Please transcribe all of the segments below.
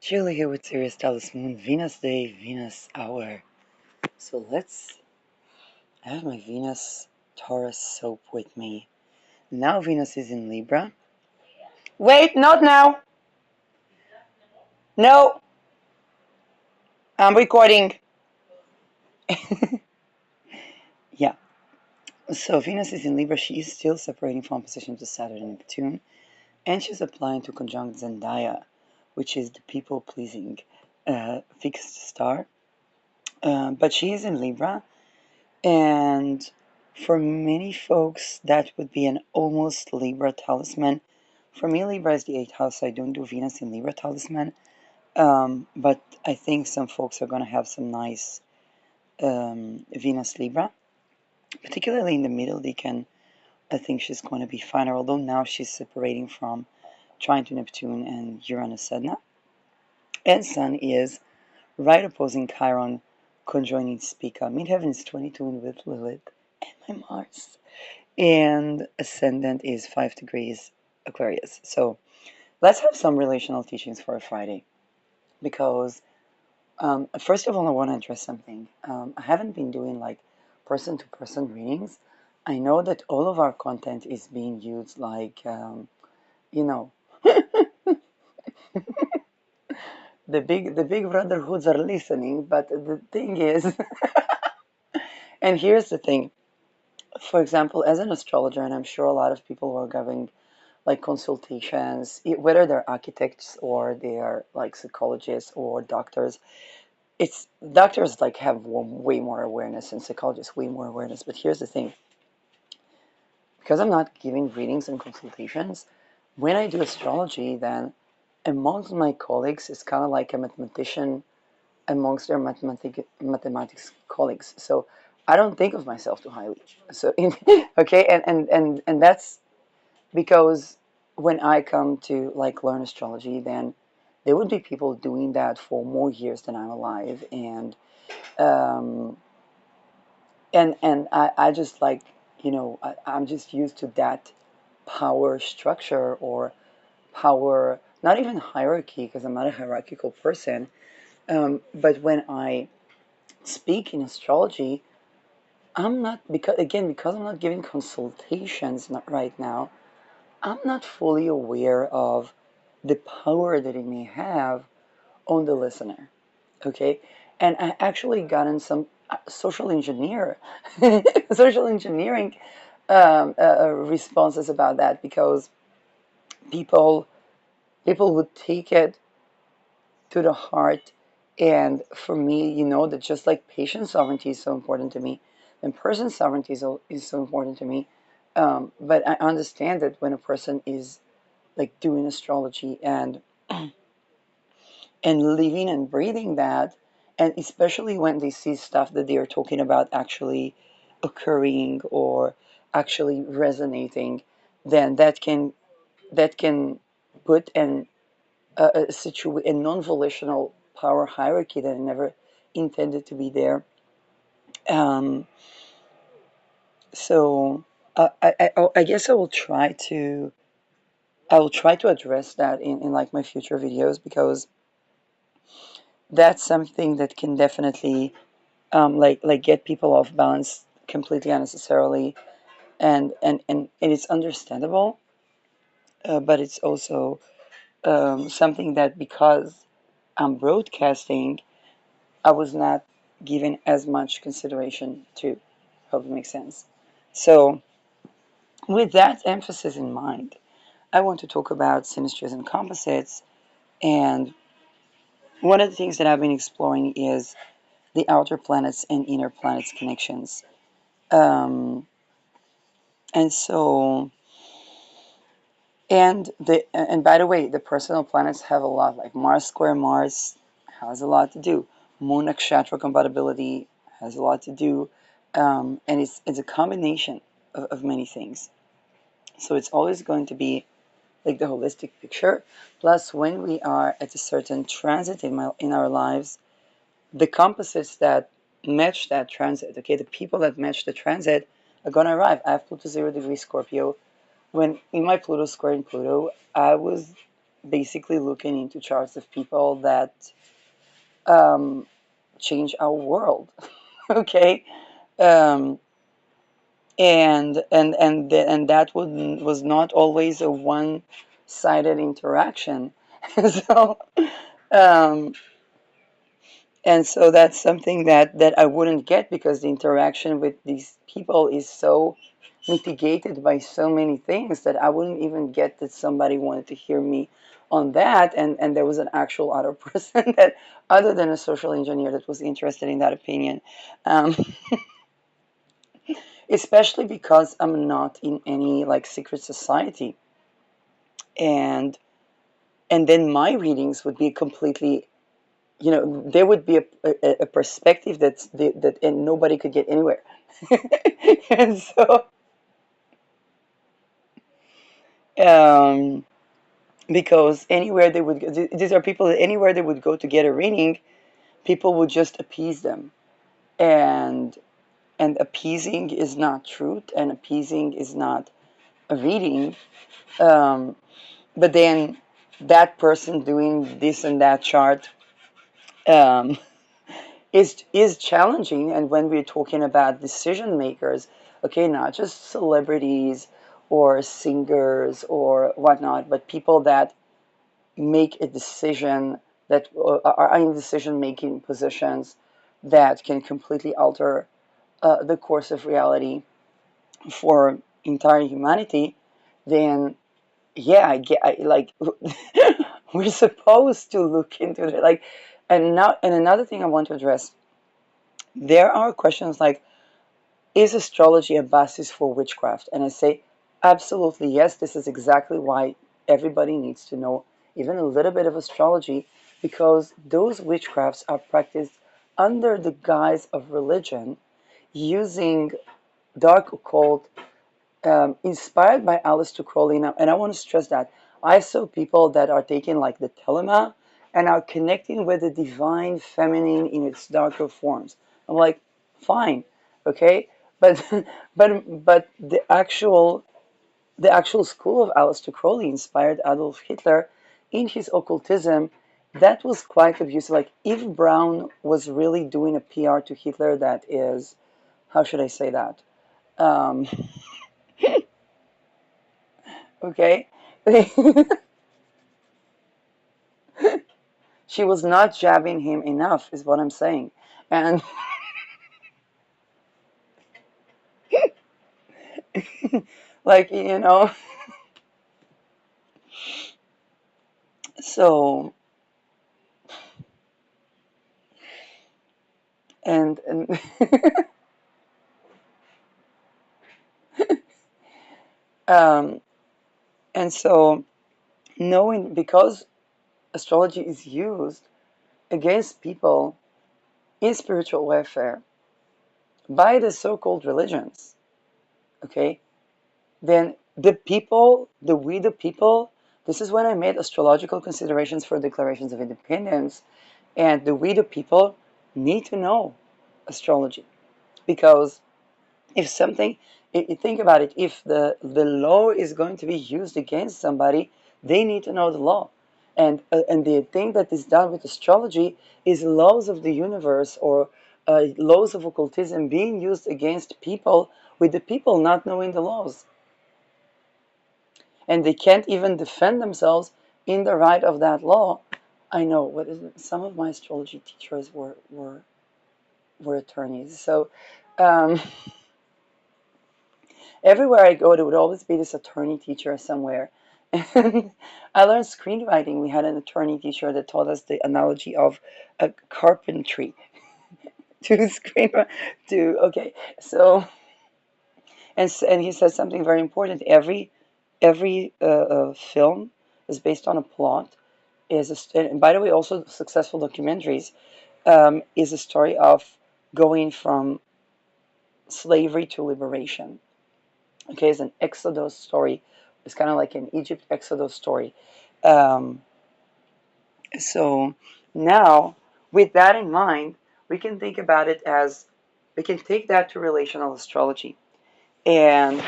Julie here with Sirius Dallas Moon, Venus Day, Venus Hour. So I have my Venus Taurus soap with me. Now Venus is in Libra. Wait, not now. No, I'm recording. Yeah, so Venus is in Libra. She is still separating from opposition to Saturn and Neptune. And she's applying to conjunct Zendaya, which is the people-pleasing fixed star. But she is in Libra. And for many folks, that would be an almost Libra talisman. For me, Libra is the eighth house, so I don't do Venus in Libra talisman. But I think some folks are going to have some nice Venus Libra, particularly in the middle. I think she's going to be finer, although now she's separating from trine to Neptune and Uranus Sedna. And Sun is right opposing Chiron, conjoining Spica. Midheaven is 22 with Lilith and my Mars. And ascendant is 5 degrees Aquarius. So let's have some relational teachings for a Friday. Because, first of all, I want to address something. I haven't been doing like person to person readings. I know that all of our content is being used like, you know, the big brotherhoods are listening, but the thing is, and here's the thing. For example, as an astrologer, and I'm sure a lot of people who are giving like consultations, whether they're architects or they're like psychologists or doctors. It's doctors like have way more awareness and psychologists way more awareness. But here's the thing: because I'm not giving readings and consultations, when I do astrology, then amongst my colleagues, it's kind of like a mathematician amongst their mathematics colleagues. So I don't think of myself too highly. So okay, and that's because when I come to like learn astrology, then there would be people doing that for more years than I'm alive, um, and I just like I'm just used to that power structure or power, not even hierarchy, because I'm not a hierarchical person. But when I speak in astrology, I'm not because I'm not giving consultations not right now. I'm not fully aware of the power that it may have on the listener. Okay, and I actually gotten some social engineer, social engineering responses about that because people people would take it to the heart, and for me, that just like patient sovereignty is so important to me, and person sovereignty is so important to me. But I understand that when a person is like doing astrology and living and breathing that, and especially when they see stuff that they are talking about actually occurring or actually resonating, then that can put a non-volitional power hierarchy that I never intended to be there. Um, so I guess I will try to address that in like my future videos because that's something that can definitely like get people off balance completely unnecessarily, and it's understandable, but it's also something that because I'm broadcasting, I was not given as much consideration to. Hope it makes sense. So, with that emphasis in mind, I want to talk about synastries and composites. And one of the things that I've been exploring is the outer planets and inner planets connections. Um, and so, and by the way, the personal planets have a lot. Like Mars square Mars has a lot to do. Moon nakshatra compatibility has a lot to do, and it's a combination of many things. So it's always going to be like the holistic picture. Plus, when we are at a certain transit in our lives, the composites that match that transit, okay, the people that match the transit are going to arrive. I have Pluto 0 degree Scorpio. When in my Pluto square in Pluto, I was basically looking into charts of people that um, change our world. Okay. um, and that was not always a one-sided interaction. So um, and so that's something that I wouldn't get, because the interaction with these people is so mitigated by so many things that I wouldn't even get that somebody wanted to hear me on that. And there was an actual other person that, other than a social engineer, that was interested in that opinion. Um, Especially because I'm not in any like secret society, and then my readings would be completely, there would be a perspective that and nobody could get anywhere. And so um, because anywhere they would go, these are people that anywhere they would go to get a reading, people would just appease them, and appeasing is not truth, and appeasing is not a reading. um, but then that person doing this and that chart um, is challenging. And when we're talking about decision makers, okay, not just celebrities or singers or whatnot, but people that make a decision, that are in decision making positions that can completely alter the course of reality for entire humanity, then yeah, like we're supposed to look into it. Like, and now, and another thing I want to address, there are questions like, is astrology a basis for witchcraft? And I say, absolutely yes. This is exactly why everybody needs to know even a little bit of astrology, because those witchcrafts are practiced under the guise of religion, using dark occult, inspired by Aleister Crowley. Now, and I want to stress that I saw people that are taking like the telema and are connecting with the divine feminine in its darker forms. I'm like, fine, okay, but but the actual school of Aleister Crowley inspired Adolf Hitler in his occultism. That was quite abusive. Like, Eve Brown was really doing a PR to Hitler that is, how should I say that? Um, okay. She was not jabbing him enough, is what I'm saying. And like, so, and um, and so, knowing, because astrology is used against people in spiritual warfare by the so-called religions, okay, then the people, this is when I made astrological considerations for declarations of independence, and the we the people need to know astrology, because if something, think about it, if the law is going to be used against somebody, they need to know the law. And the thing that is done with astrology is laws of the universe, or laws of occultism being used against people, with the people not knowing the laws, and they can't even defend themselves in the right of that law. I know what is it? Some of my astrology teachers were attorneys, so um, everywhere I go, there would always be this attorney teacher somewhere. And I learned screenwriting. We had an attorney teacher that taught us the analogy of a carpentry to screen to okay. So and he said something very important. Every film is based on a plot. And by the way, also successful documentaries, is a story of going from slavery to liberation. Okay, it's an Exodus story. It's kind of like an Egypt Exodus story. Um, so now, with that in mind, we can think about it as, we can take that to relational astrology. And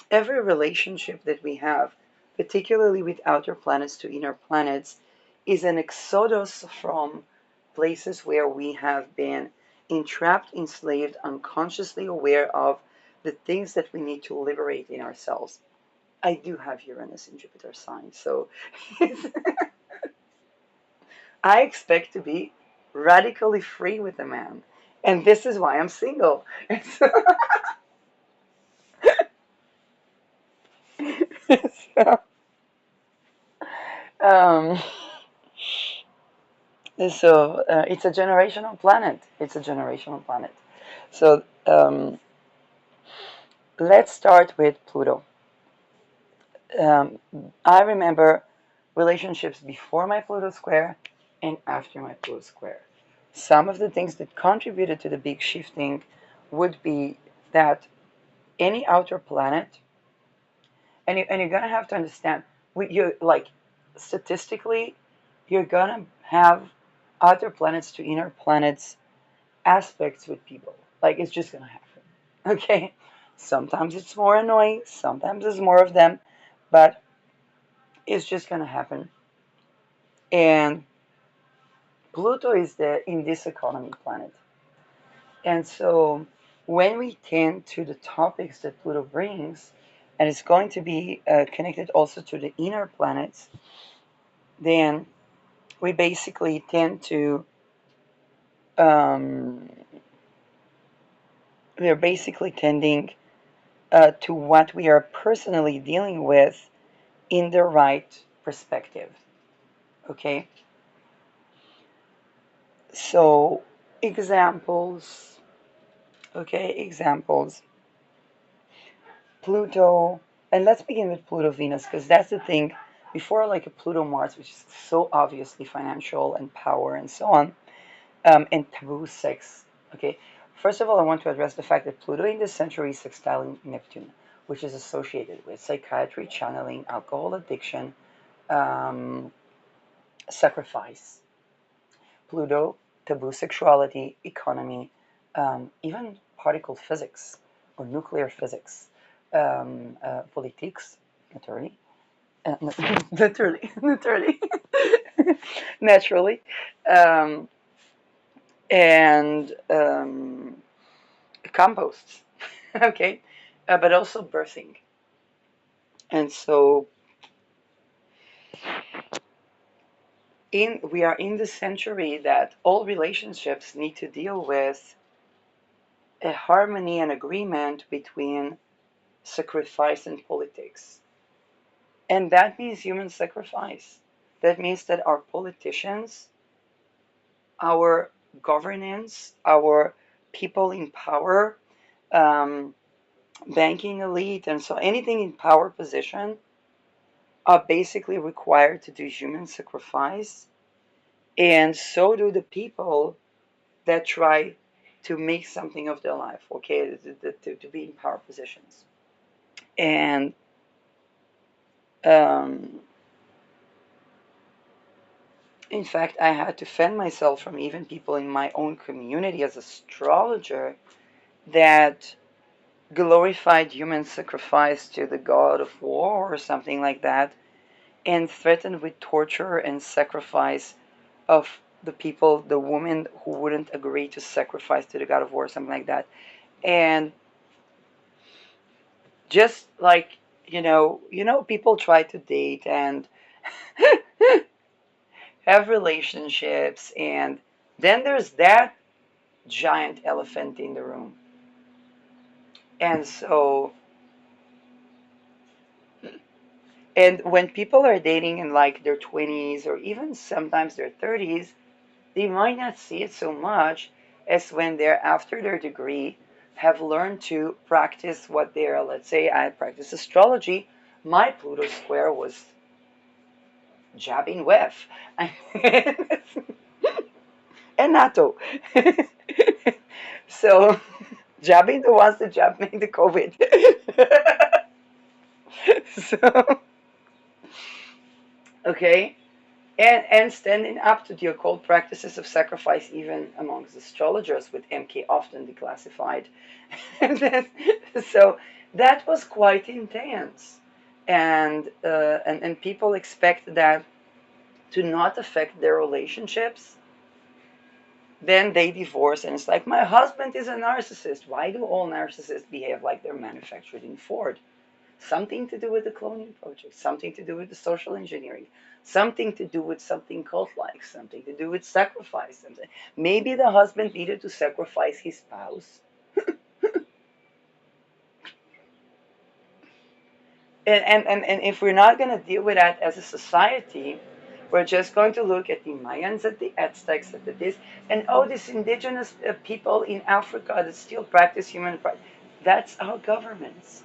every relationship that we have, particularly with outer planets to inner planets, is an exodus from places where we have been entrapped, enslaved, unconsciously aware of the things that we need to liberate in ourselves. I do have Uranus in Jupiter sign, so I expect to be radically free with a man. And this is why I'm single. So, um, it's a generational planet. It's a generational planet. So let's start with Pluto. Um, I remember relationships before my Pluto square and after my Pluto square. Some of the things that contributed to the big shifting would be that any outer planet, and you're gonna have to understand, you like statistically, you're gonna have outer planets to inner planets aspects with people. Like it's just gonna happen. Okay? Sometimes it's more annoying, sometimes it's more of them, but it's just gonna happen. And Pluto is the in this economy planet. And so when we tend to the topics that Pluto brings, and it's going to be connected also to the inner planets, then we basically tend to um, we are basically tending to what we are personally dealing with in the right perspective. Okay, so examples. Okay, examples. Pluto, and let's begin with Pluto Venus because that's the thing. Before like a Pluto Mars, which is so obviously financial and power and so on, and taboo sex. Okay, first of all, I want to address the fact that Pluto in this century is sextile Neptune, which is associated with psychiatry, channeling, alcohol addiction, um, sacrifice. Pluto, taboo sexuality, economy, even particle physics or nuclear physics, politics, naturally, naturally, naturally, naturally, um, and composts, okay, but also birthing. And so in we are in the century that all relationships need to deal with a harmony and agreement between sacrifice and politics. And that means human sacrifice. That means that our politicians, our governance, our people in power, um, banking elite, and so anything in power position are basically required to do human sacrifice. And so do the people that try to make something of their life, okay, to be in power positions. And um, in fact, I had to fend myself from even people in my own community as astrologer that glorified human sacrifice to the god of war or something like that, and threatened with torture and sacrifice of the people, the women who wouldn't agree to sacrifice to the god of war, something like that. And just like, people try to date and have relationships, and then there's that giant elephant in the room. And so, and when people are dating in like their 20s or even sometimes their 30s, they might not see it so much as when they're after their degree, have learned to practice what they're, let's say I practice astrology, my Pluto square was jabbing with. And NATO. So, jabbing the ones that jabbed me the COVID. So, okay. And standing up to the occult practices of sacrifice, even amongst astrologers, with MK often declassified. So that was quite intense. and people expect that to not affect their relationships, then they divorce, and it's like, my husband is a narcissist. Why do all narcissists behave like they're manufactured in Ford? Something to do with the cloning project, something to do with the social engineering, something to do with something cult-like, something to do with sacrifice. Maybe the husband needed to sacrifice his spouse. And if we're not going to deal with that as a society, we're just going to look at the Mayans, at the Aztecs, at the this, and oh, these indigenous people in Africa that still practice human rights. That's our governments.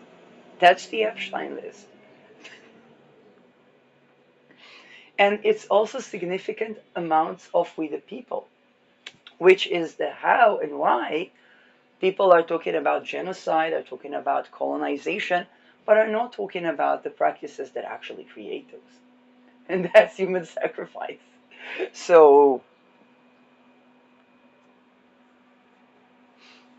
That's the Epstein list. And it's also significant amounts of we the people, which is the how and why people are talking about genocide, are talking about colonization, but are not talking about the practices that actually create those. And that's human sacrifice. So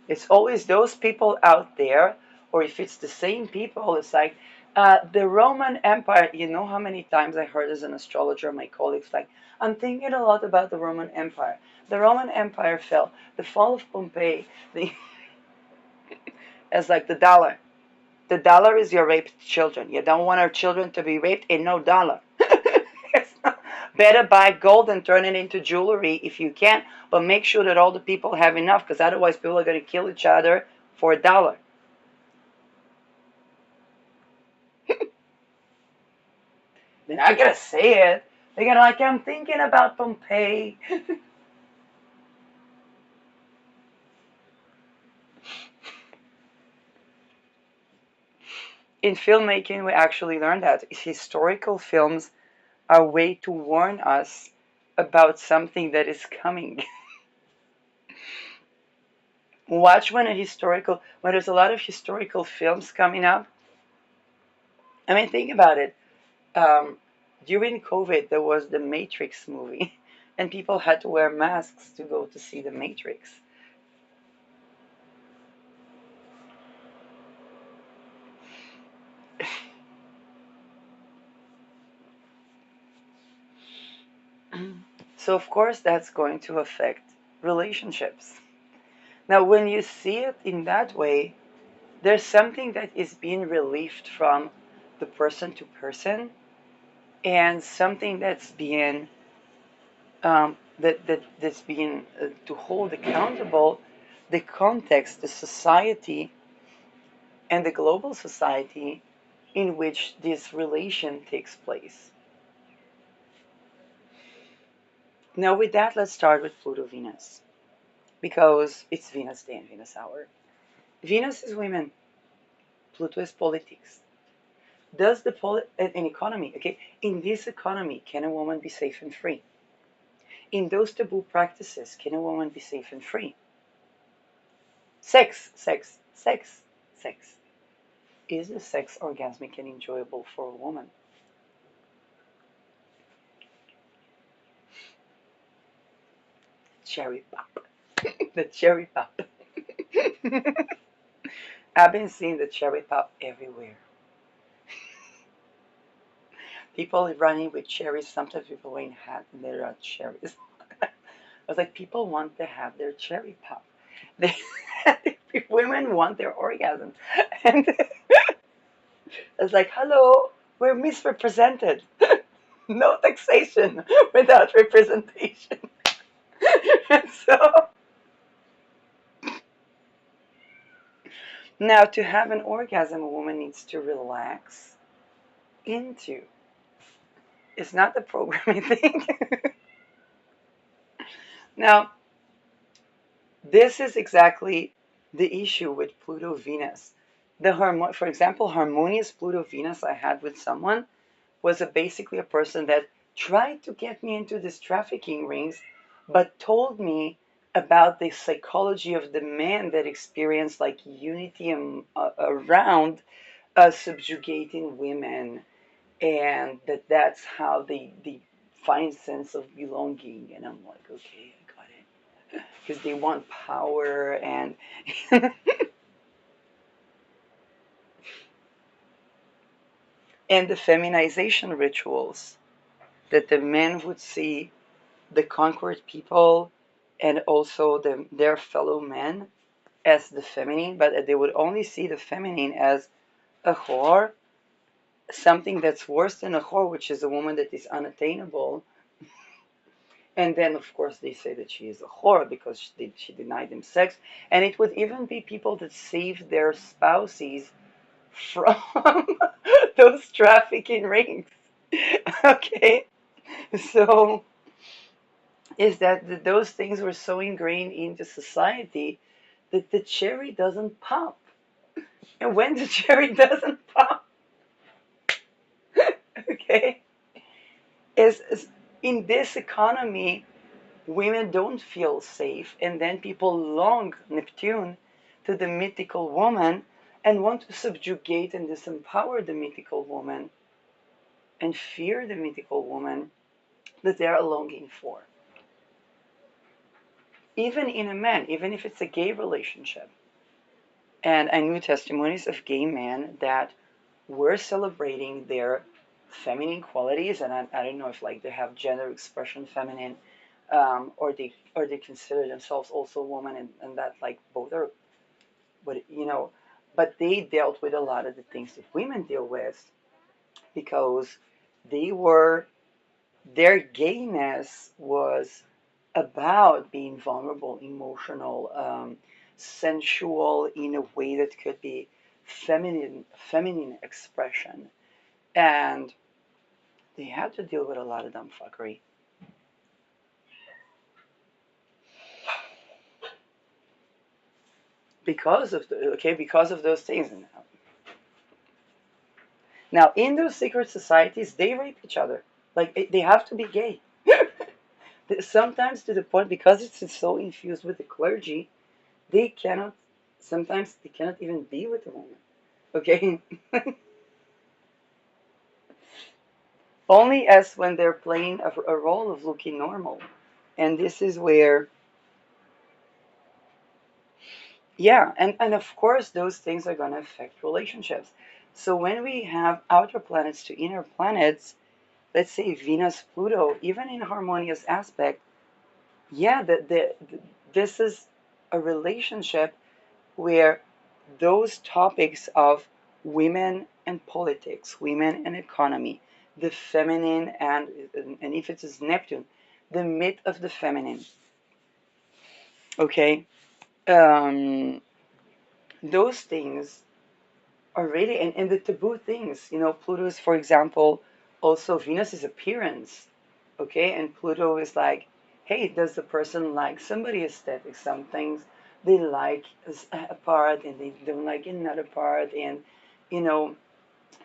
it's always those people out there, or if it's the same people, it's like the Roman Empire. You know how many times I heard as an astrologer, my colleagues like, I'm thinking a lot about the Roman Empire. The Roman Empire fell. The fall of Pompeii, as like the dollar. The dollar is your raped children. You don't want our children to be raped, ain't no dollar. Better buy gold and turn it into jewelry if you can, but make sure that all the people have enough, because otherwise people are going to kill each other for a dollar. They're not going to say it. They're going to like, I'm thinking about Pompeii. In filmmaking, we actually learned that historical films are a way to warn us about something that is coming. Watch when there's a lot of historical films coming up. I mean, think about it. Um, During COVID, there was the Matrix movie, and people had to wear masks to go to see the Matrix. So, of course, that's going to affect relationships. Now, when you see it in that way, there's something that is being relieved from the person to person, and something that's being that's being to hold accountable the context, the society, and the global society in which this relation takes place. Now, with that, let's start with Pluto Venus, because it's Venus Day and Venus Hour. Venus is women, Pluto is politics. Does an economy, okay, in this economy, can a woman be safe and free? In those taboo practices, can a woman be safe and free? Sex, sex, sex, sex. Is the sex orgasmic and enjoyable for a woman? Cherry pop. The cherry pop. I've been seeing the cherry pop everywhere. People running with cherries. Sometimes people wearing hats and there are cherries. I was like, people want to have their cherry pop. They, women want their orgasm. And I was like, hello, we're misrepresented. No taxation without representation. And so now to have an orgasm, a woman needs to relax into. It's not the programming thing. Now, this is exactly the issue with Pluto Venus. For example, harmonious Pluto Venus I had with someone was basically a person that tried to get me into these trafficking rings, but told me about the psychology of the man that experienced like unity around subjugating women, and that's how they find sense of belonging. And I'm like, okay, I got it, because they want power and and the feminization rituals that the men would see the conquered people and also their fellow men as the feminine, but they would only see the feminine as a whore, something that's worse than a whore, which is a woman that is unattainable. And then, of course, they say that she is a whore because she denied them sex. And it would even be people that saved their spouses from those trafficking rings. Okay? So, is that those things were so ingrained into society that the cherry doesn't pop. And when the cherry doesn't pop, okay, is in this economy, women don't feel safe, and then people long Neptune to the mythical woman and want to subjugate and disempower the mythical woman and fear the mythical woman that they are longing for. Even in a man, even if it's a gay relationship. And I knew testimonies of gay men that were celebrating their feminine qualities, and I don't know if like they have gender expression feminine, or they consider themselves also woman, and that like both are, but but they dealt with a lot of the things that women deal with because they were their gayness was about being vulnerable, emotional, sensual in a way that could be feminine expression, and they had to deal with a lot of dumb fuckery because of those things. Now, in those secret societies, they rape each other. Like they have to be gay. Sometimes to the point because it's so infused with the clergy, they cannot. Sometimes they cannot even be with a woman. Okay, only as when they're playing a role of looking normal, and this is where, yeah, and of course those things are going to affect relationships. So when we have outer planets to inner planets, let's say Venus, Pluto, even in harmonious aspect, yeah, this is a relationship where those topics of women and politics, women and economy, the feminine, and if it is Neptune, the myth of the feminine, okay, um, those things are really, and the taboo things, Pluto is, for example, also Venus' appearance, okay, and Pluto is like, hey, does the person like somebody aesthetic? Some things they like a part and they don't like another part, and you know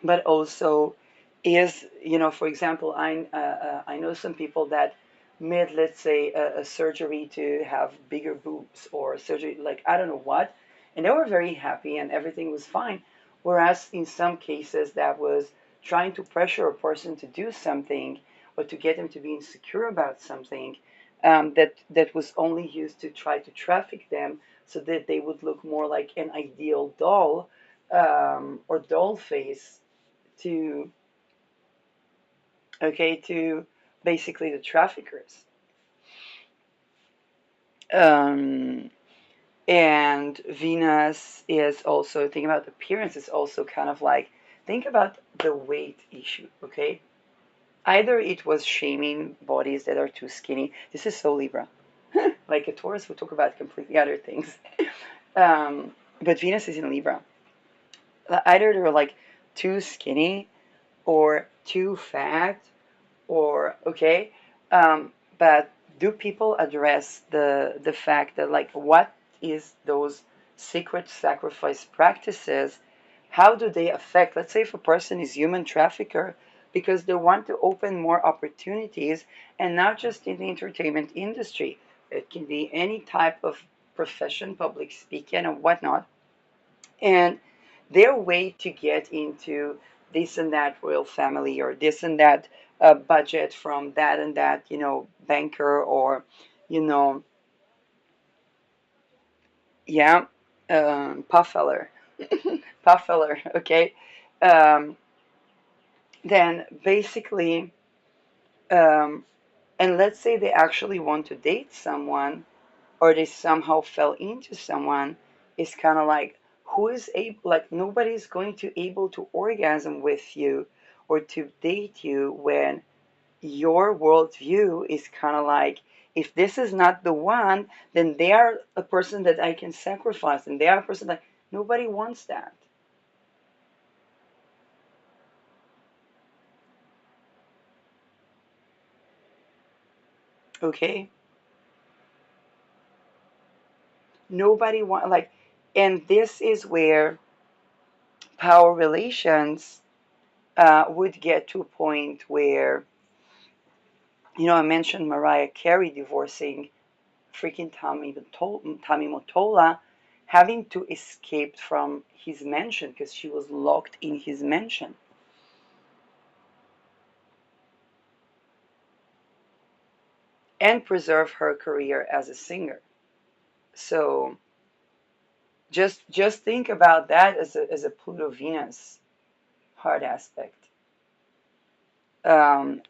but also is, for example, I know some people that made, let's say, a surgery to have bigger boobs, or surgery like I don't know what, and they were very happy and everything was fine, whereas in some cases that was trying to pressure a person to do something or to get them to be insecure about something, that was only used to try to traffic them so that they would look more like an ideal doll, or doll face, to to basically the traffickers. Um, and Venus is also, think about appearance, is also kind of like, think about the weight issue, okay? Either it was shaming bodies that are too skinny. This is so Libra. Like a Taurus would talk about completely other things. But Venus is in Libra. Either they're like too skinny or too fat, or but do people address the fact that, like, what is those secret sacrifice practices, how do they affect, let's say, if a person is human trafficker because they want to open more opportunities, and not just in the entertainment industry, it can be any type of profession, public speaking and whatnot, and their way to get into this and that royal family, or this and that budget from that and that, banker, or, you know, yeah, Puffeller, Puffeller, okay. Um, then basically, um, and let's say they actually want to date someone, or they somehow fell into someone, it's kind of like, who is able, like nobody's going to able to orgasm with you or to date you when your worldview is kind of like, if this is not the one, then they are a person that I can sacrifice, and they are a person that nobody wants that. Okay, nobody want like, and this is where power relations would get to a point where, I mentioned Mariah Carey divorcing freaking Tommy Mottola, having to escape from his mansion because she was locked in his mansion and preserve her career as a singer. So just think about that as a Pluto Venus hard aspect. Um,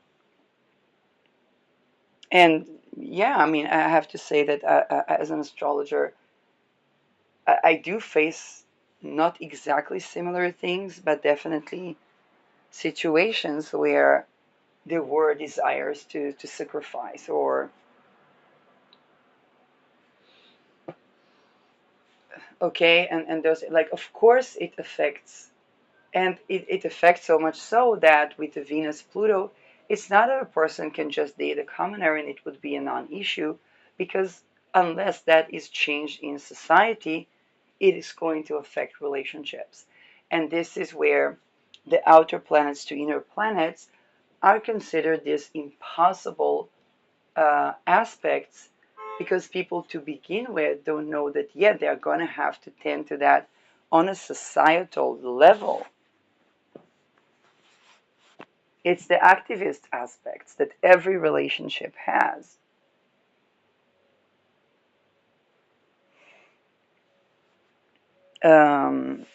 and yeah, I mean, I have to say that as an astrologer, I do face not exactly similar things, but definitely situations where there were desires to sacrifice or okay, and there's like, of course it affects, and it affects so much so that with the Venus Pluto, it's not that a person can just date a commoner and it would be a non-issue, because unless that is changed in society, it is going to affect relationships. And this is where the outer planets to inner planets are considered this impossible aspects, because people to begin with don't know that yet they're going to have to tend to that on a societal level. It's the activist aspects that every relationship has. Um,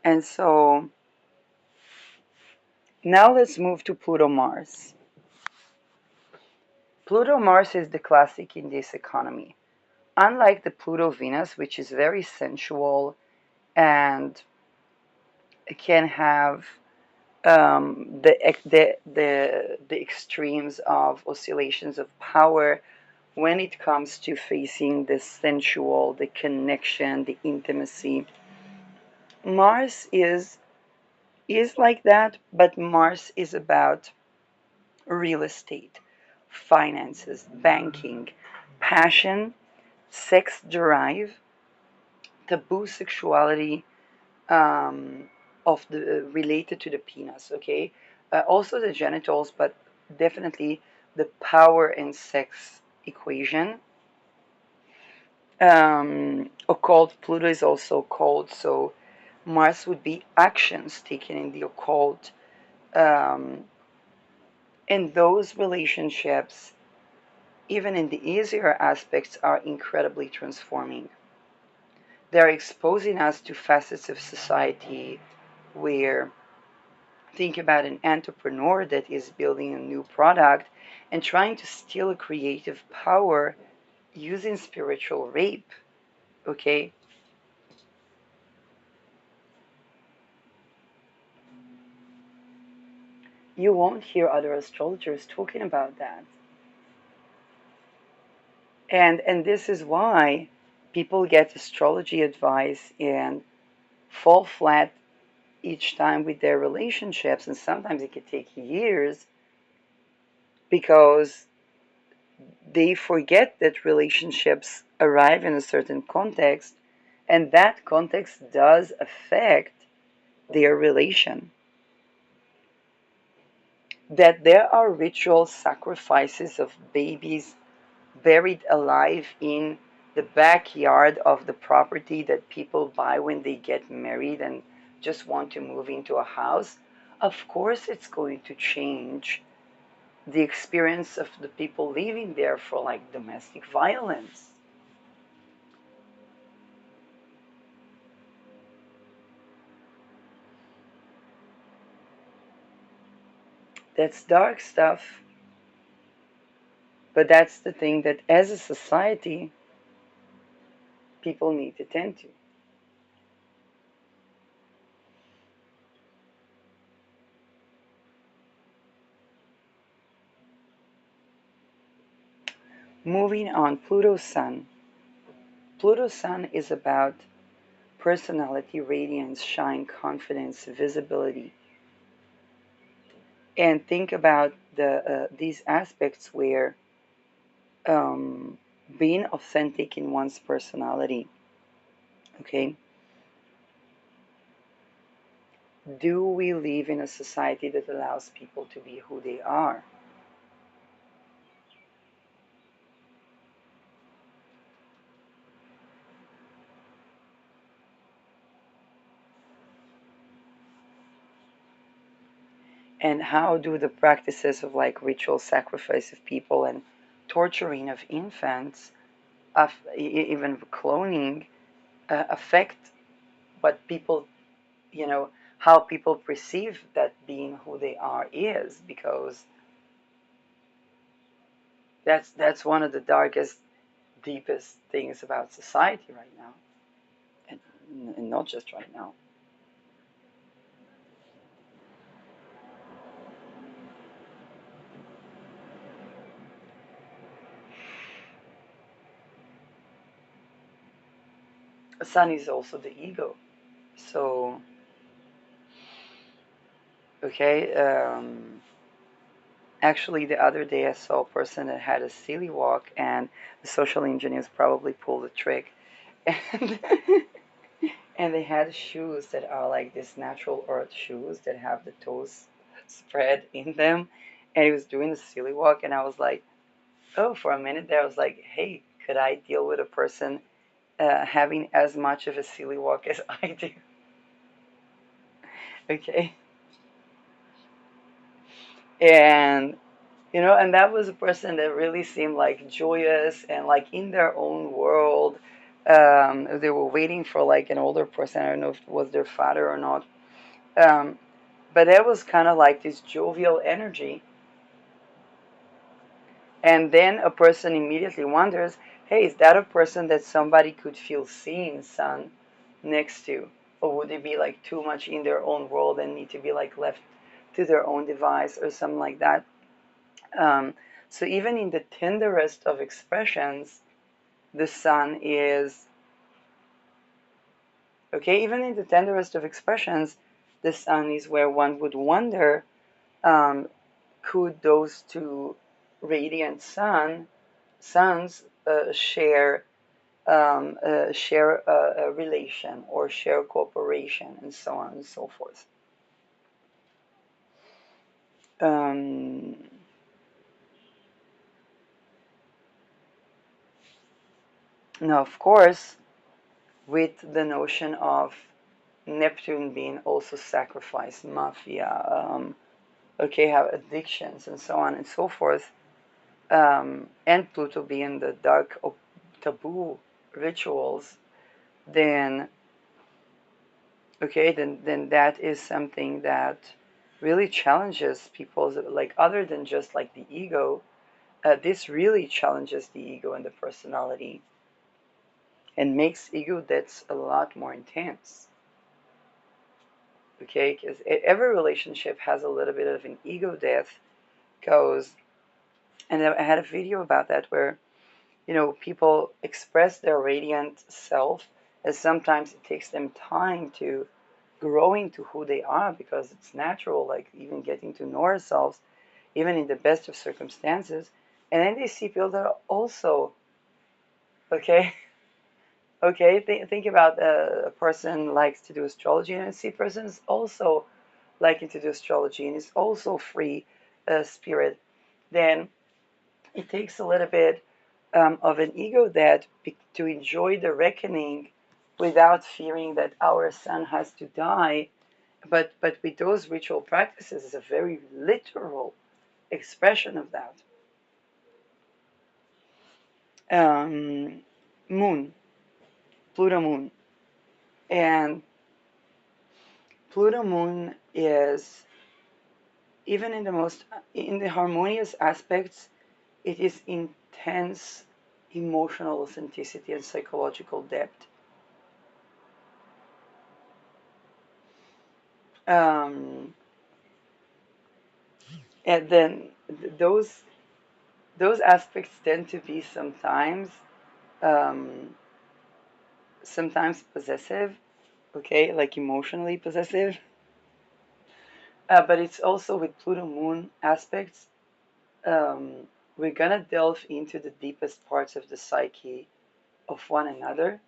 and so now let's move to Pluto Mars. Pluto Mars is the classic in this economy. Unlike the Pluto Venus, which is very sensual and can have the extremes of oscillations of power when it comes to facing the sensual, the connection, the intimacy. Mars is like that, but Mars is about real estate, finances, banking, passion, sex drive, taboo sexuality, um, of the related to the penis. Okay, also the genitals, but definitely the power and sex equation. Occult Pluto is also occult, so Mars would be actions taken in the occult. Um, and those relationships, even in the easier aspects, are incredibly transforming. They're exposing us to facets of society where, think about an entrepreneur that is building a new product and trying to steal a creative power using spiritual rape. Okay, you won't hear other astrologers talking about that. And this is why people get astrology advice and fall flat each time with their relationships, and sometimes it could take years because they forget that relationships arrive in a certain context, and that context does affect their relation. That there are ritual sacrifices of babies buried alive in the backyard of the property that people buy when they get married and just want to move into a house. Of course, it's going to change the experience of the people living there for like domestic violence. That's dark stuff, but that's the thing that as a society people need to tend to. Moving on, Pluto's sun. Pluto's sun is about personality, radiance, shine, confidence, visibility. And think about these aspects where um, being authentic in one's personality, okay? Do we live in a society that allows people to be who they are? And how do the practices of like ritual sacrifice of people and torturing of infants, even cloning, affect what people, you know, how people perceive that being who they are is? Because that's one of the darkest, deepest things about society right now, and, and not just right now. Sun is also the ego. So, okay, actually, the other day I saw a person that had a silly walk, and the social engineers probably pulled a trick, and and they had shoes that are like this natural earth shoes that have the toes spread in them, and he was doing the silly walk, and I was like, oh, for a minute there, I was like, hey, could I deal with a person having as much of a silly walk as I do? Okay, and and that was a person that really seemed like joyous and like in their own world. They were waiting for like an older person. I don't know if it was their father or not. Um, but that was kind of like this jovial energy. And then a person immediately wonders, hey, is that a person that somebody could feel seen, son, next to? Or would they be like too much in their own world and need to be like left to their own device or something like that? Um, so even in the tenderest of expressions, the sun is okay. Even in the tenderest of expressions, the sun is where one would wonder, um, could those two radiant suns share a relation or share cooperation and so on and so forth. Um, Now, of course, with the notion of Neptune being also sacrifice, mafia, okay, have addictions and so on and so forth, and Pluto being the dark taboo rituals, then okay, then that is something that really challenges people's like other than just like the ego. This really challenges the ego and the personality and makes ego that's a lot more intense. Okay, because every relationship has a little bit of an ego death goes, and I had a video about that where people express their radiant self, as sometimes it takes them time to grow into who they are because it's natural, like even getting to know ourselves, even in the best of circumstances. And then they see people that are also okay. Okay, think about a person likes to do astrology, and I see a person is also liking to do astrology and is also free spirit. Then it takes a little bit of an ego that to enjoy the reckoning without fearing that our son has to die. But with those ritual practices is a very literal expression of that. Um, Moon, Pluto moon, and Pluto moon even in the harmonious aspects, it is intense emotional authenticity and psychological depth. Um, and then those aspects tend to be um, sometimes possessive, okay, like emotionally possessive. But it's also with Pluto Moon aspects. Um, we're gonna delve into the deepest parts of the psyche of one another,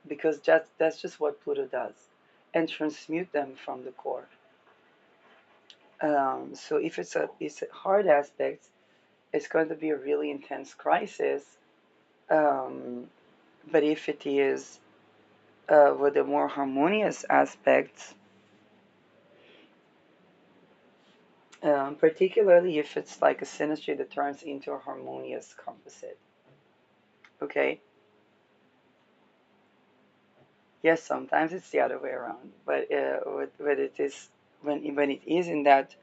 because that's just what Pluto does, and transmute them from the core. So if it's a hard aspect, it's going to be a really intense crisis. Um, but if it is with the more harmonious aspects, particularly if it's like a synastry that turns into a harmonious composite. Okay. Yes, sometimes it's the other way around, but when it is when it is in that,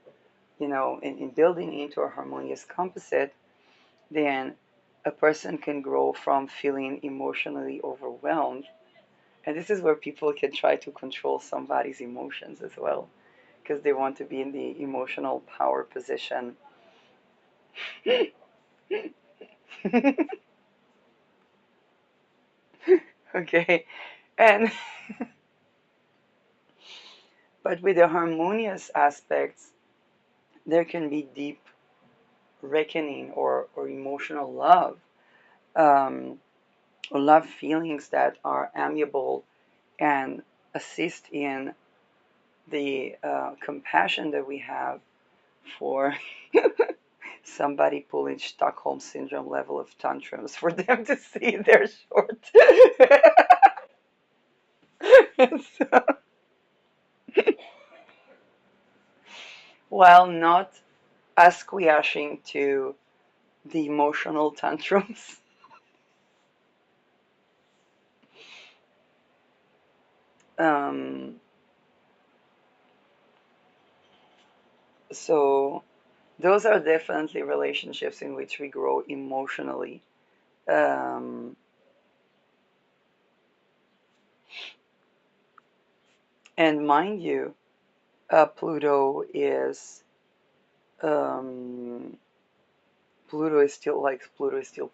in building into a harmonious composite, then a person can grow from feeling emotionally overwhelmed, and this is where people can try to control somebody's emotions as well, because they want to be in the emotional power position. Okay, and but with the harmonious aspects, there can be deep reckoning or emotional love, um, or love feelings that are amiable and assist in the compassion that we have for somebody pulling Stockholm syndrome level of tantrums for them to see they're short. So, while not asquiashing to the emotional tantrums. Um, so those are definitely relationships in which we grow emotionally. Um, and mind you, um, Pluto is still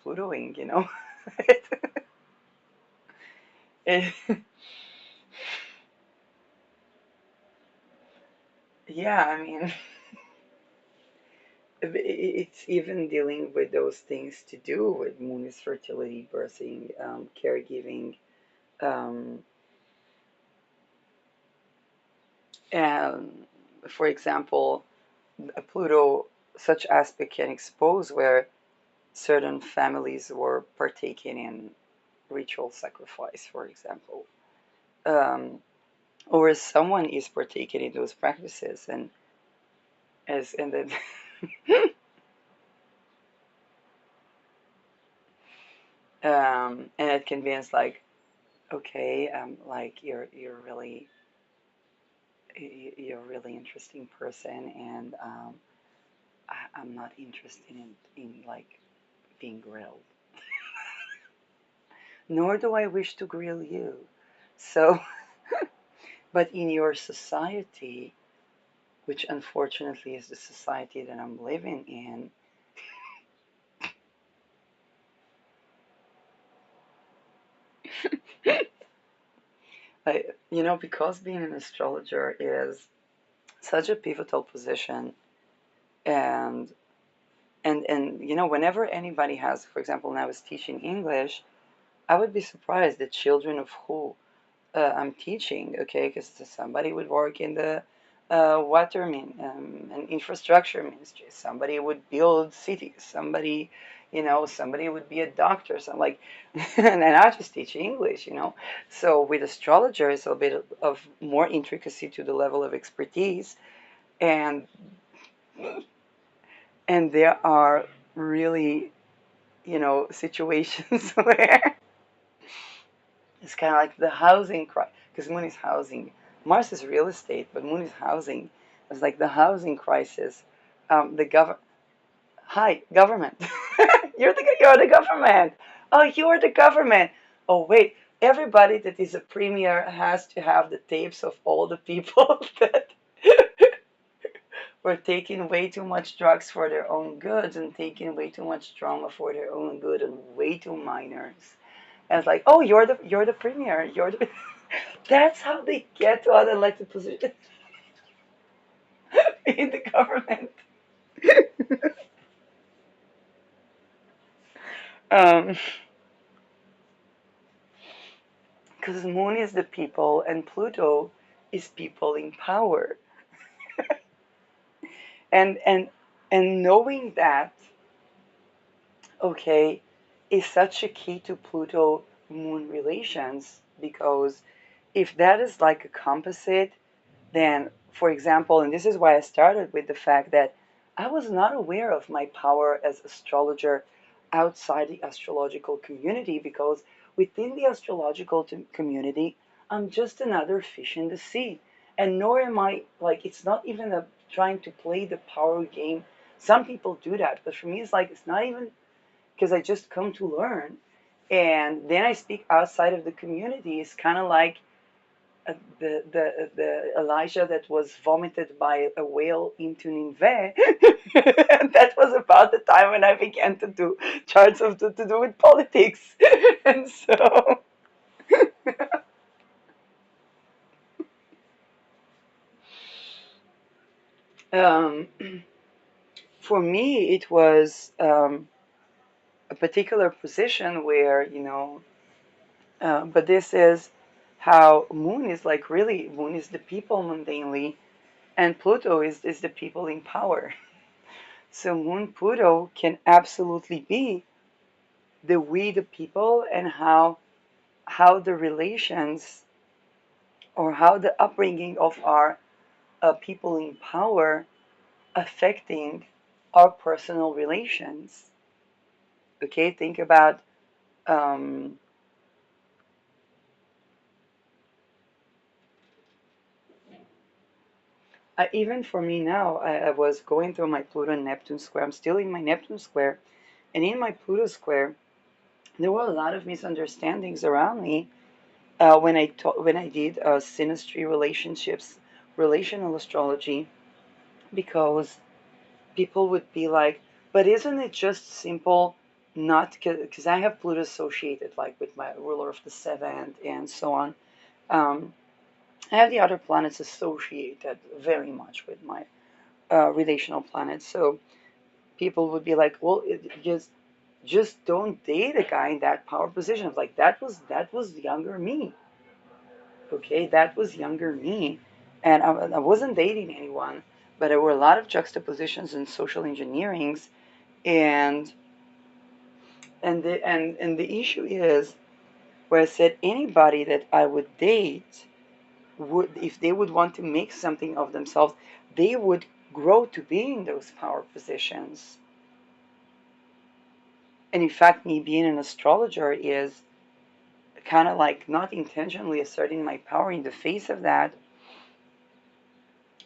Plutoing, It- yeah, I mean, it's even dealing with those things to do with Moon is fertility, birthing, caregiving, um, and for example, a Pluto such aspect can expose where certain families were partaking in ritual sacrifice, for example, um, or someone is partaking in those practices, and then and it convenes like, okay, like you're a really interesting person, and I'm not interested in like being grilled, nor do I wish to grill you. So, but in your society, which unfortunately is the society that I'm living in, because being an astrologer is such a pivotal position, and whenever anybody has, for example, when I was teaching English, I would be surprised the children of who I'm teaching, okay, because somebody would work in the and infrastructure ministry. Somebody would build cities. Somebody would be a doctor. So like, and I just teach English. So with astrologers, a bit of more intricacy to the level of expertise, and there are really, situations where it's kind of like the housing crisis, because Moon is housing. Mars is real estate, but Moon is housing. It's like the housing crisis. The government. Hi, government. You're the government. Oh, you're the government. Oh, wait. Everybody that is a premier has to have the tapes of all the people that were taking way too much drugs for their own goods and taking way too much trauma for their own good and way too minors. And it's like, oh, you're the premier. You're the. That's how they get to other elected positions in the government. Um, because Moon is the people and Pluto is people in power. And and knowing that, okay, is such a key to Pluto Moon relations because if that is like a composite, then, for example, and this is why I started with the fact that I was not aware of my power as astrologer outside the astrological community because within the astrological community, I'm just another fish in the sea. And nor am I, like, it's not even trying to play the power game. Some people do that, but for me, it's like, it's not even because I just come to learn. And then I speak outside of the community. It's kind of like the Elijah that was vomited by a whale into Nineveh. That was about the time when I began to do charts to do with politics, and so um, for me it was a particular position where but this is how Moon is like really Moon is the people mundanely, and Pluto is the people in power. So Moon Pluto can absolutely be the we the people and how the relations or how the upbringing of our people in power affecting our personal relations. Okay, think about um, even for me now. I was going through my Pluto and Neptune square. I'm still in my Neptune square, and in my Pluto square, there were a lot of misunderstandings around me when I did synastry relationships, relational astrology, because people would be like, but isn't it just simple not because I have Pluto associated like with my ruler of the seventh and so on. Um, I have the other planets associated very much with my relational planets. So people would be like, well, just don't date a guy in that power position. Like that was younger me. Okay, that was younger me, and I wasn't dating anyone, but there were a lot of juxtapositions and social engineerings, and the issue is where I said anybody that I would date would, if they would want to make something of themselves, they would grow to be in those power positions. And in fact, me being an astrologer is kind of like not intentionally asserting my power in the face of that,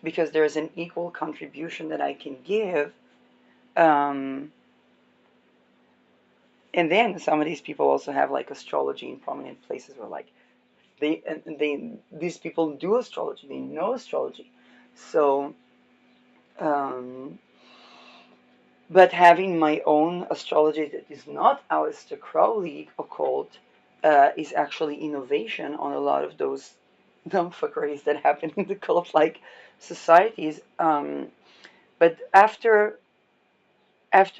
because there's an equal contribution that I can give. Um, and then some of these people also have like astrology in prominent places where like these people do astrology, they know astrology. So, um, but having my own astrology that is not Aleister Crowley occult is actually innovation on a lot of those dumbfuckeries that happen in the cult-like societies. But after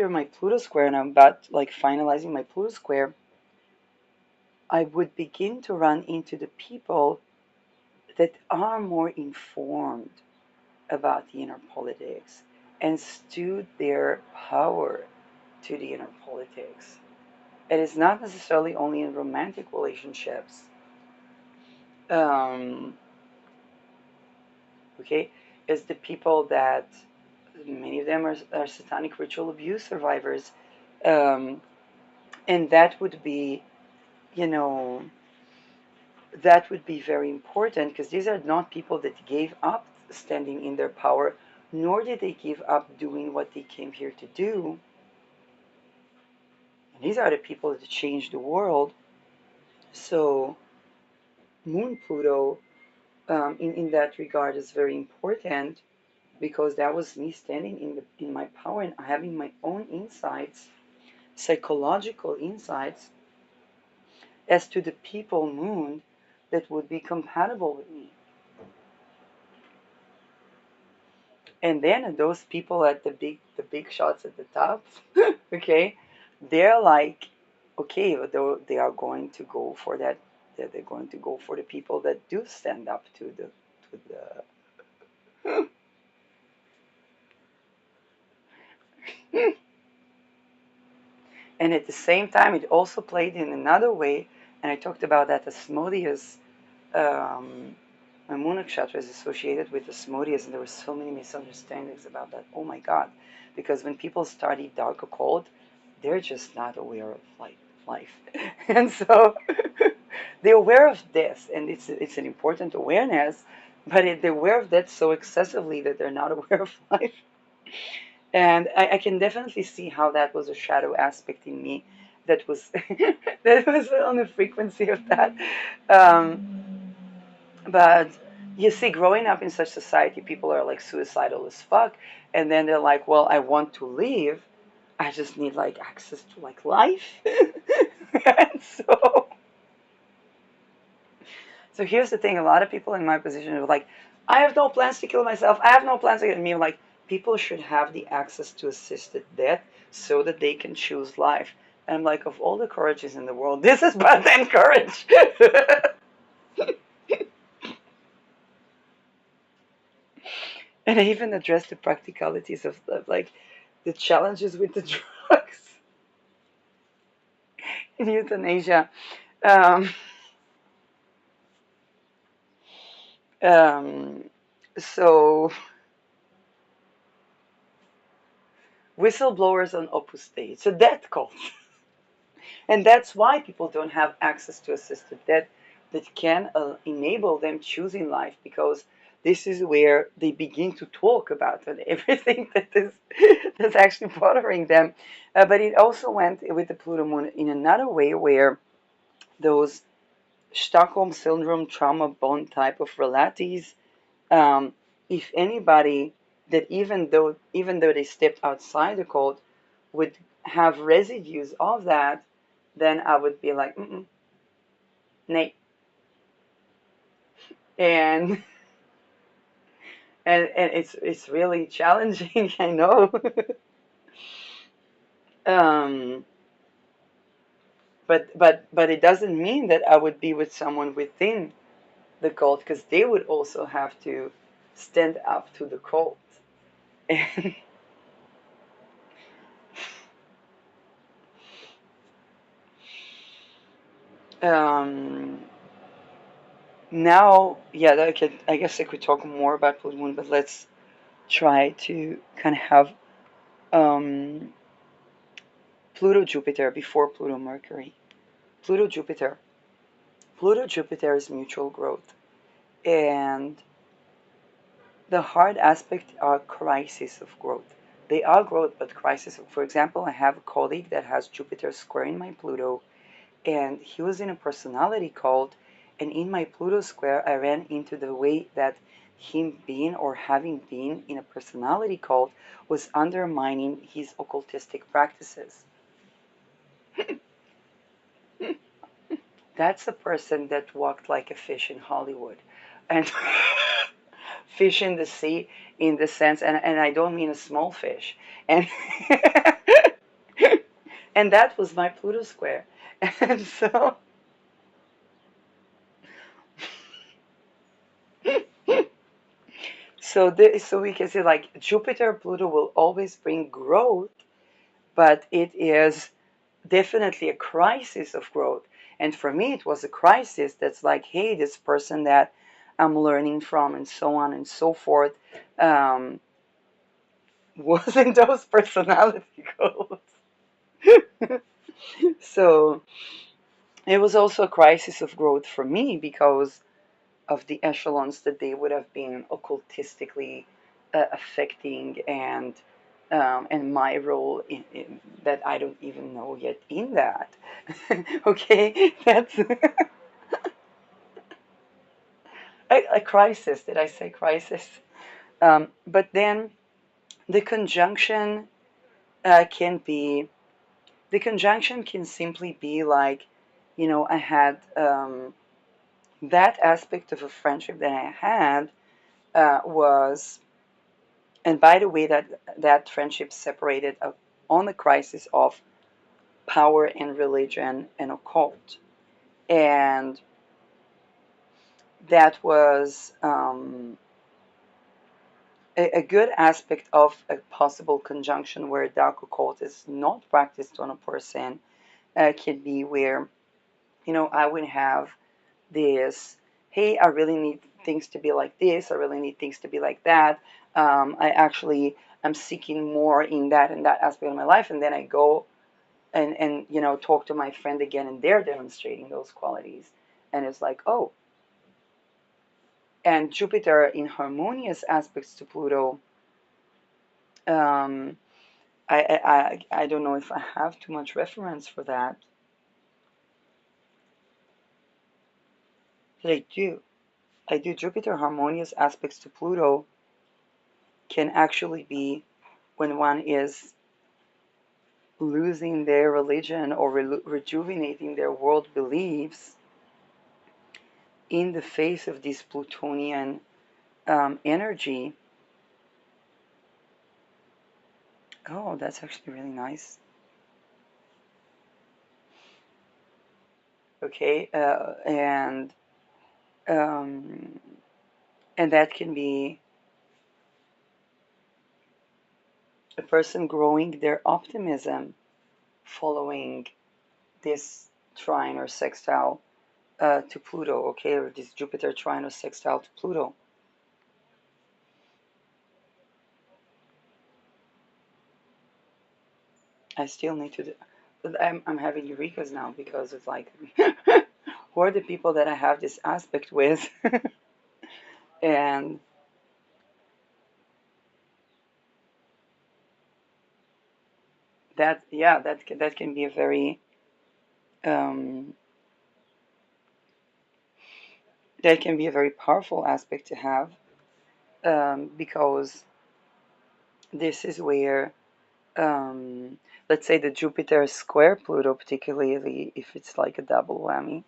my Pluto square, and I'm about like finalizing my Pluto square, I would begin to run into the people that are more informed about the inner politics and stood their power to the inner politics. It is not necessarily only in romantic relationships. Um, okay, it's the people that many of them are satanic ritual abuse survivors, um, and that would be, you know, that would be very important because these are not people that gave up standing in their power, nor did they give up doing what they came here to do. And these are the people that changed the world. So Moon Pluto, in that regard, is very important because that was me standing in my power and having my own insights, psychological insights, as to the people Moon that would be compatible with me. And then those people at the big shots at the top, okay, they're like, okay, they are going to go for that. They're going to go for the people that do stand up to the. And at the same time, it also played in another way, and I talked about that Asmodeus. Um, Moon Nakshatra is associated with Asmodeus, and there were so many misunderstandings about that. Oh my God! Because when people study dark occult, they're just not aware of life, and so they're aware of this, and it's an important awareness, but they're aware of that so excessively that they're not aware of life. And I can definitely see how that was a shadow aspect in me that was that was on the frequency of that. But you see, growing up in such society, people are like suicidal as fuck, and then they're like, "Well, I want to leave. I just need like access to like life." And so here's the thing: a lot of people in my position are like, "I have no plans to kill myself. I have no plans to kill me." Like, people should have the access to assisted death so that they can choose life. And I'm like, of all the courages in the world, this is but then courage. And I even addressed the practicalities of like the challenges with the drugs in euthanasia. Um, um, so whistleblowers on Opus Dei. It's a death cult. And that's why people don't have access to assisted death that can enable them choosing life, because this is where they begin to talk about everything that is that's actually bothering them. But it also went with the Pluto moon in another way where those Stockholm syndrome trauma bond type of relatives, um, if anybody that even though they stepped outside the cult would have residues of that, then I would be like, nay. And and it's really challenging, I know. um, but it doesn't mean that I would be with someone within the cult, because they would also have to stand up to the cult. And um, now, yeah, I guess I could talk more about Pluto Moon, but let's try to kind of have um, Pluto Jupiter before Pluto Mercury. Pluto Jupiter. Pluto Jupiter is mutual growth. And the hard aspect are crises of growth. They are growth, but crisis. For example, I have a colleague that has Jupiter square in my Pluto, and he was in a personality cult. And in my Pluto square, I ran into the way that him being or having been in a personality cult was undermining his occultistic practices. That's a person that walked like a fish in Hollywood. And fish in the sea, in the sense, and I don't mean a small fish. And and that was my Pluto square. And so we can say like Jupiter Pluto will always bring growth, but it is definitely a crisis of growth. And for me, it was a crisis that's like, hey, this person that I'm learning from, and so on and so forth, um, wasn't those personality goals. So it was also a crisis of growth for me because of the echelons that they would have been occultistically affecting, and my role in that I don't even know yet in that. Okay, that's a crisis. Did I say crisis? But then the conjunction can be the conjunction can simply be like, I had that aspect of a friendship that I had was, and by the way, that friendship separated on the crisis of power and religion and occult, and that was a good aspect of a possible conjunction where dark occult is not practiced on a person. Can be where, I would have this, hey, I really need things to be like this, I really need things to be like that. I actually am seeking more in that and that aspect of my life, and then I go and talk to my friend again, and they're demonstrating those qualities, and it's like, oh. And Jupiter in harmonious aspects to Pluto, um, I don't know if I have too much reference for that, but I do Jupiter harmonious aspects to Pluto can actually be when one is losing their religion or rejuvenating their world beliefs in the face of this Plutonian energy. Oh, that's actually really nice. Okay, um, and that can be a person growing their optimism following this trine or sextile to Pluto, okay, or this Jupiter trine or sextile to Pluto. I still need to do, I'm having eurekas now because it's like, who are the people that I have this aspect with? And that, yeah, that can be a very, um, that can be a very powerful aspect to have, because this is where, um, let's say the Jupiter square Pluto, particularly if it's like a double whammy,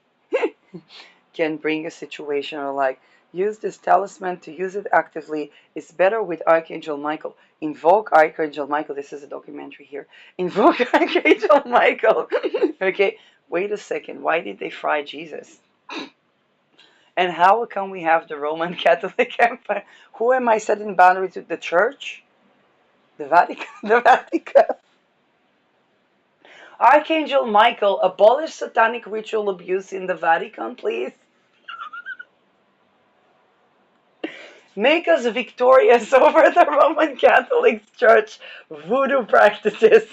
can bring a situation of like, use this talisman to use it actively. It's better with Archangel Michael. Invoke Archangel Michael. This is a documentary here. Invoke Archangel Michael. Okay, wait a second. Why did they fry Jesus? And how come we have the Roman Catholic Empire? Who am I setting boundaries with? The Church? The Vatican? The Vatican? Archangel Michael, abolish satanic ritual abuse in the Vatican, please. Make us victorious over the Roman Catholic Church voodoo practices.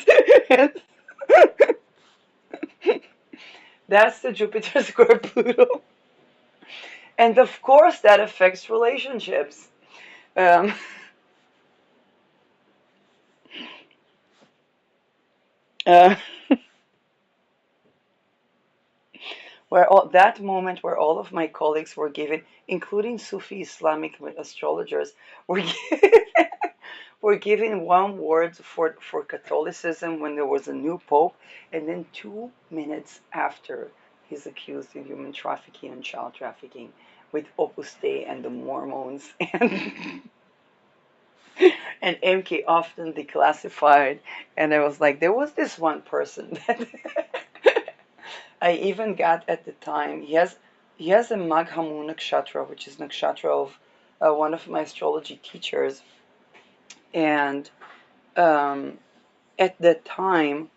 That's the Jupiter square Pluto. And of course, that affects relationships. Um, uh, that moment where all of my colleagues were given, including Sufi Islamic astrologers, were given, were given one word for Catholicism when there was a new pope, and then 2 minutes after he's accused of human trafficking and child trafficking with Opus Dei and the Mormons and MK often declassified. And I was like, there was this one person that I even got at the time. He has a Maghamu nakshatra, which is nakshatra of one of my astrology teachers, and um, at that time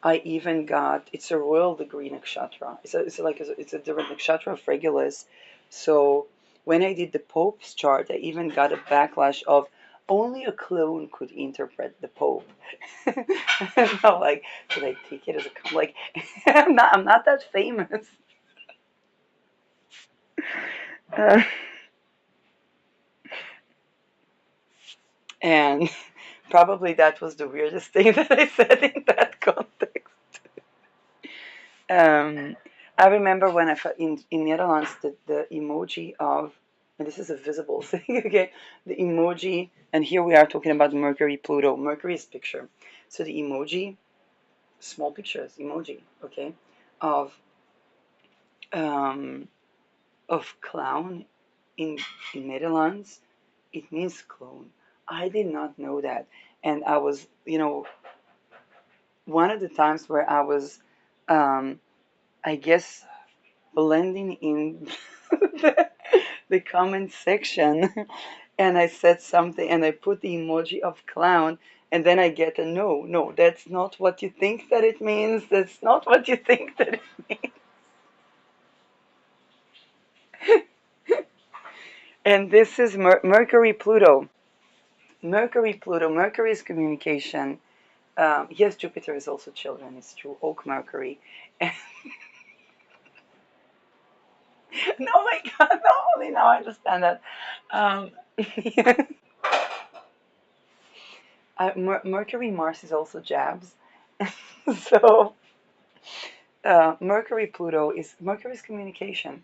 I even got, it's a royal degree nakshatra. It's a different nakshatra of Regulus. So when I did the Pope's chart, I even got a backlash of only a clone could interpret the Pope. And I'm like, should I take it as a like? I'm not that famous. Uh, and probably that was the weirdest thing that I said in that context. Um, I remember when in Netherlands the emoji of, and this is a visible thing, okay, the emoji, and here we are talking about Mercury, Pluto. Mercury is picture, so the emoji, small pictures, emoji, okay, of um, clown in Netherlands, it means clone. I did not know that, and I was, one of the times where I was, um, I guess, blending in the, the comment section, and I said something, and I put the emoji of clown, and then I get a no, no, that's not what you think that it means. That's not what you think that it means. And this is Mercury Pluto. Mercury Pluto. Mercury is communication. Yes, Jupiter is also children. It's true. Oak Mercury. No, my God, no, only now I understand that. Um, Mercury Mars is also jabs. So Mercury Pluto is Mercury's communication.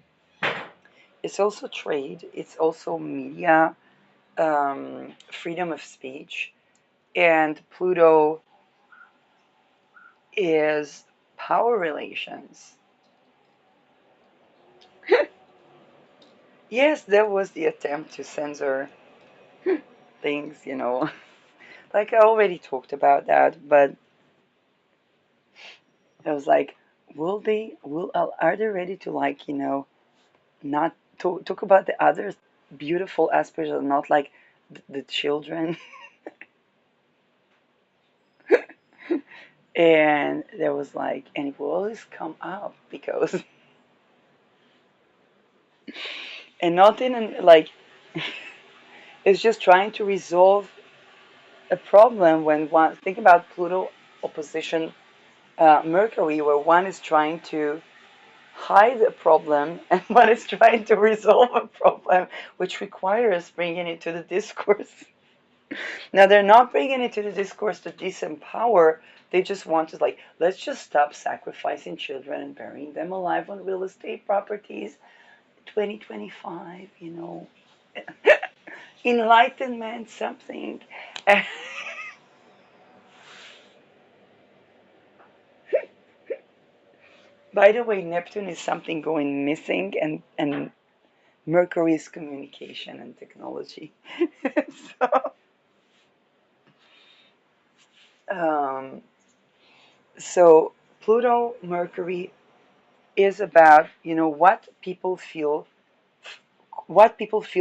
It's also trade. It's also media, freedom of speech, and Pluto is power relations. Yes, there was the attempt to censor things. Like I already talked about that, but I was like, are they ready to not talk about the other beautiful aspects of not like the children? And there was like, and it will always come up because, and not in like, it's just trying to resolve a problem when one, think about Pluto opposition Mercury, where one is trying to hide a problem and one is trying to resolve a problem, which requires bringing it to the discourse. Now, they're not bringing it to the discourse to disempower. They just want to, like, let's just stop sacrificing children and burying them alive on real estate properties. 2025. Enlightenment, something. By the way, Neptune is something going missing, and Mercury is communication and technology. so, um, so Pluto, Mercury is about what people feel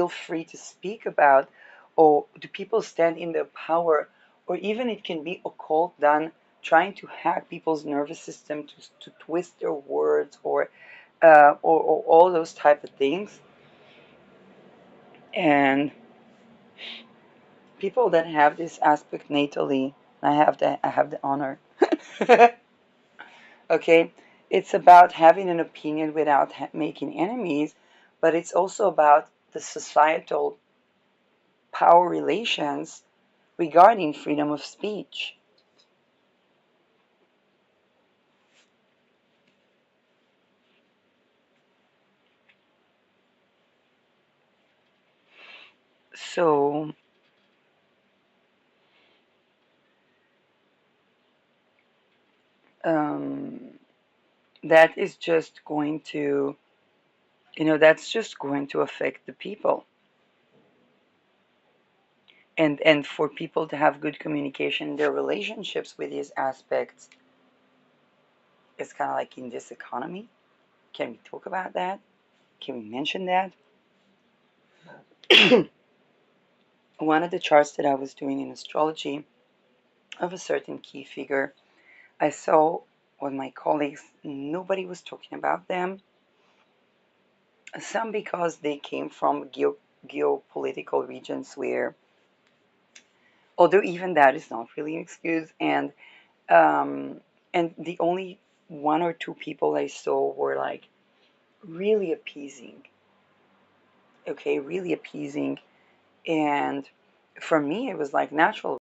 free to speak about, or do people stand in their power, or even it can be occult done trying to hack people's nervous system to twist their words, or all those type of things. And people that have this aspect natally, I have the honor. Okay, it's about having an opinion without making enemies, but it's also about the societal power relations regarding freedom of speech. So um, that is just going to, that's just going to affect the people. And for people to have good communication in their relationships with these aspects, it's kind of like in this economy. Can we talk about that? Can we mention that? One of the charts that I was doing in astrology of a certain key figure, I saw with my colleagues, nobody was talking about them. Some because they came from geopolitical regions where, although even that is not really an excuse, um, and the only one or two people I saw were like really appeasing. okay, really appeasing. And for me, it was like natural